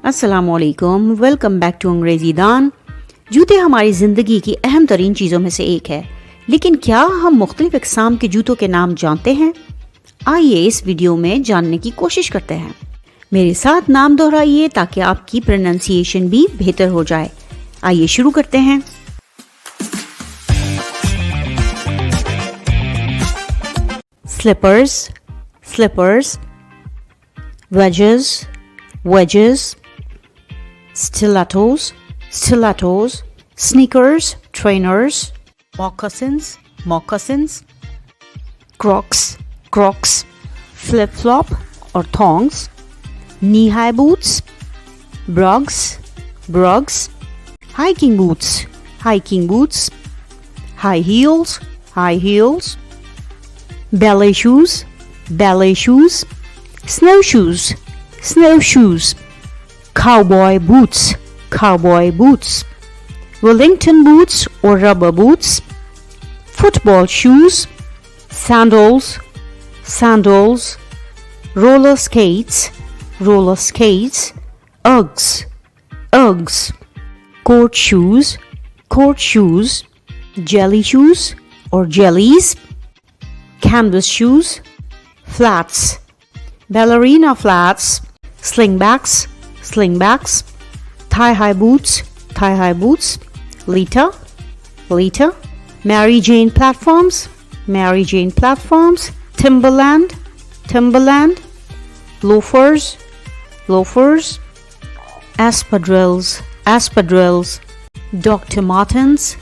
السلام علیکم، welcome back to انگریزیدان۔ جوتے ہماری زندگی کی اہم ترین چیزوں میں سے ایک ہے، لیکن کیا ہم مختلف اقسام کے جوتوں کے نام جانتے ہیں؟ آئیے اس ویڈیو میں جاننے کی کوشش کرتے ہیں۔ میرے ساتھ نام دہرائیے تاکہ آپ کی پروننسیشن بھی بہتر ہو جائے۔ آئیے شروع کرتے ہیں۔ Sleepers, sleepers, wages, wedges, stilettos, stilettos, sneakers, trainers, moccasins, moccasins, crocs, crocs, flip-flop or thongs, knee-high boots, brogues, brogues, hiking boots, hiking boots, high heels, high heels, ballet shoes, ballet shoes, snowshoes, snowshoes, cowboy boots, cowboy boots, Wellington boots or rubber boots, football shoes, sandals, sandals, roller skates, roller skates, Uggs, Uggs, court shoes, court shoes, jelly shoes or jellies, canvas shoes, flats, ballerina flats, slingbacks, slingbacks, thigh-high boots, thigh-high boots, Lita, Lita, Mary Jane platforms, Mary Jane platforms, Timberland, Timberland, loafers, loafers, espadrilles, espadrilles, Dr. Martens,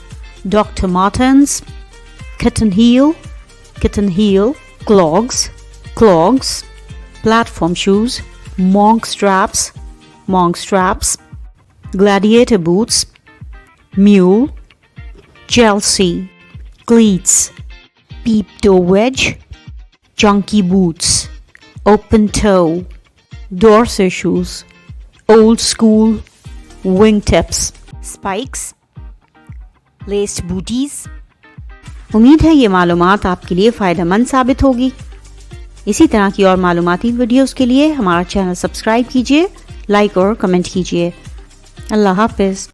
Dr. Martens, kitten heel, kitten heel, clogs, clogs, platform shoes, monk straps, monk straps, gladiator boots, mule, Chelsea, cleats, peep toe wedge, chunky boots, open toe, Dorsey shoes, old school, wingtips, spikes, laced booties۔ امید ہے یہ معلومات آپ کے لیے فائدہ مند ثابت ہوگی۔ اسی طرح کی اور معلوماتی ویڈیوز کے لیے ہمارا چینل سبسکرائب کیجیے، لائک اور کمنٹ کیجیے۔ اللہ حافظ۔